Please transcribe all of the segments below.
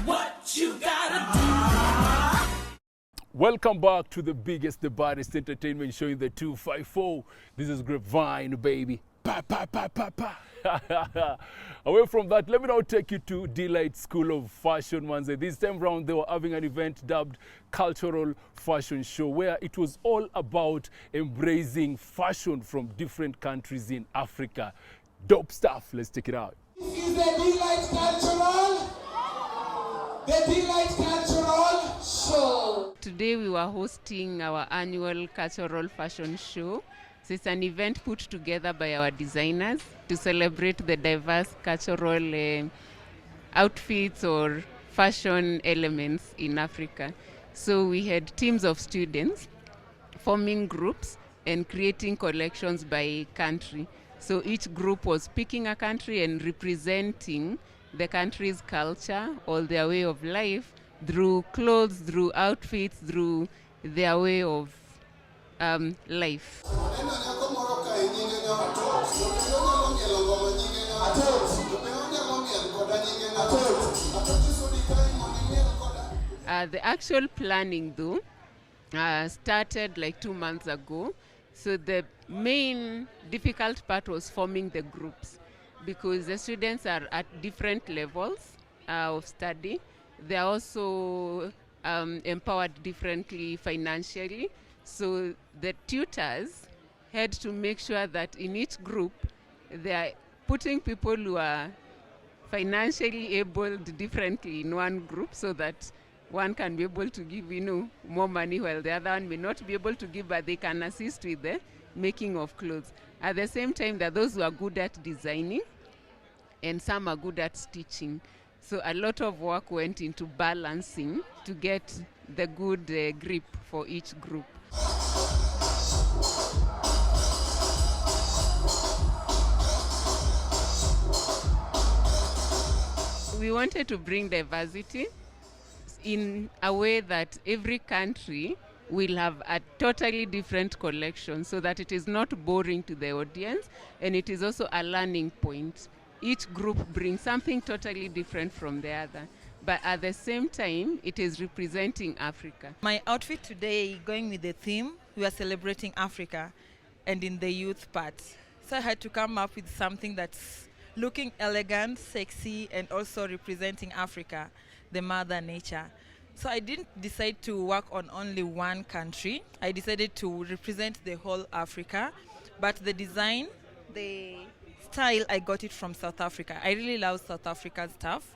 What you gotta do. Welcome back to the biggest, the baddest entertainment show in the 254. This is Grapevine, baby. Pa, pa, pa, pa, pa. Away from that, let me now take you to Delight School of Fashion, Manze. This time round, they were having an event dubbed Cultural Fashion Show, where it was all about embracing fashion from different countries in Africa. Dope stuff. Let's check it out. This is the Delight Cultural. The Delight Cultural Show. Today we were hosting our annual cultural fashion show. So it's an event put together by our designers to celebrate the diverse cultural outfits or fashion elements in Africa. So we had teams of students forming groups and creating collections by country. So each group was picking a country and representing the country's culture or their way of life through clothes, through outfits, through their way of life. The actual planning though started like 2 months ago. So the main difficult part was forming the groups, because the students are at different levels of study. They are also empowered differently financially. So the tutors had to make sure that in each group, they are putting people who are financially abled differently in one group, so that one can be able to give, more money, while the other one may not be able to give, but they can assist with the making of clothes. At the same time, there are those who are good at designing, and some are good at stitching. So a lot of work went into balancing to get the good grip for each group. We wanted to bring diversity in a way that every country will have a totally different collection, so that it is not boring to the audience, and it is also a learning point. Each group brings something totally different from the other, but at the same time, it is representing Africa. My outfit today, going with the theme, we are celebrating Africa, and in the youth part. So I had to come up with something that's looking elegant, sexy, and also representing Africa, the mother nature. So I didn't decide to work on only one country. I decided to represent the whole Africa, but the design, the style, I got it from South Africa. I really love South African stuff,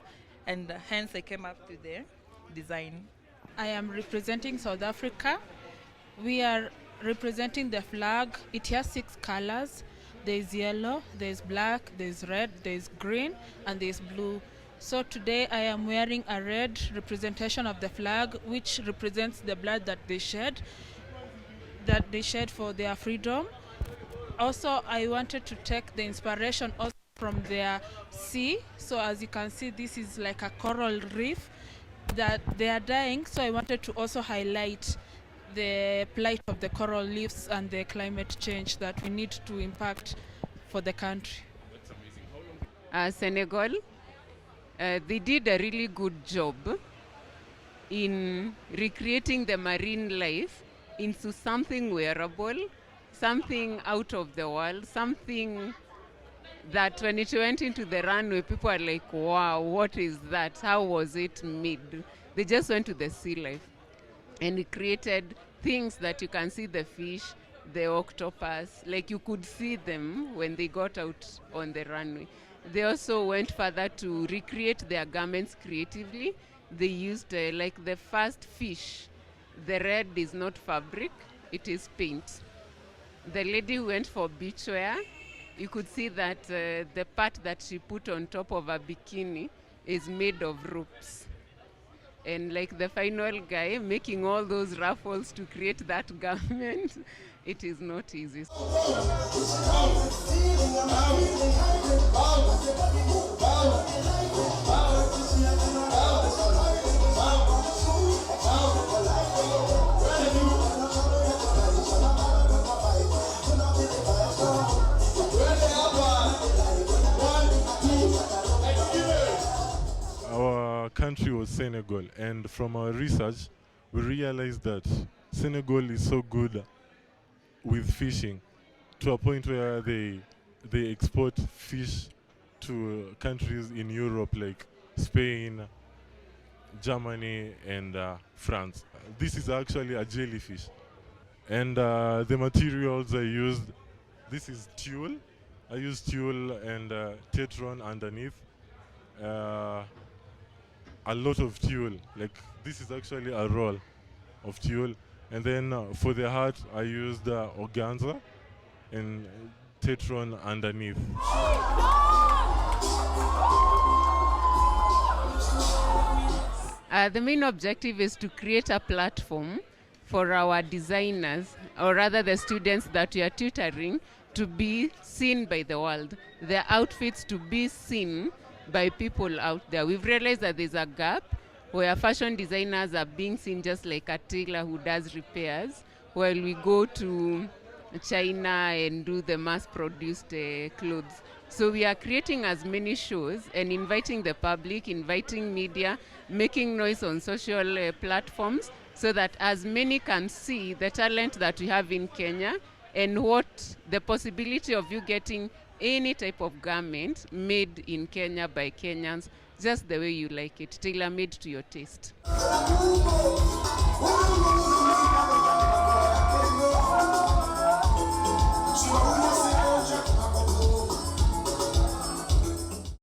and hence I came up to the design. I am representing South Africa. We are representing the flag. It has 6 colors. There's yellow, there's black, there's red, there's green, and there's blue. So today I am wearing a red representation of the flag, which represents the blood that they shed for their freedom. Also, I wanted to take the inspiration also from their sea. So as you can see, this is like a coral reef that they are dying. So I wanted to also highlight the plight of the coral reefs and the climate change that we need to impact for the country. That's amazing. Senegal, they did a really good job in recreating the marine life into something wearable, something out of the world, something that when it went into the runway, people are like, wow, what is that? How was it made? They just went to the sea life and it created things that you can see, the fish, the octopus, like you could see them when they got out on the runway. They also went further to recreate their garments creatively. They used like the first fish, the red is not fabric, it is paint. The lady went for beachwear. You could see that the part that she put on top of her bikini is made of ropes. And like the final guy making all those ruffles to create that garment, it is not easy. country was Senegal, and from our research, we realized that Senegal is so good with fishing to a point where they export fish to countries in Europe like Spain, Germany, and France. This is actually a jellyfish. And the materials I used, this is tulle. I used tulle and tetron underneath. A lot of tulle. Like this is actually a roll of tulle. And then for the heart, I used organza and tetron underneath. The main objective is to create a platform for our designers, or rather the students that we are tutoring, to be seen by the world. Their outfits to be seen by people out there. We've realized that there's a gap where fashion designers are being seen just like a tailor who does repairs, while we go to China and do the mass-produced clothes. So we are creating as many shows and inviting the public, inviting media, making noise on social platforms so that as many can see the talent that we have in Kenya and what the possibility of you getting any type of garment made in Kenya by Kenyans, just the way you like it, tailor-made to your taste.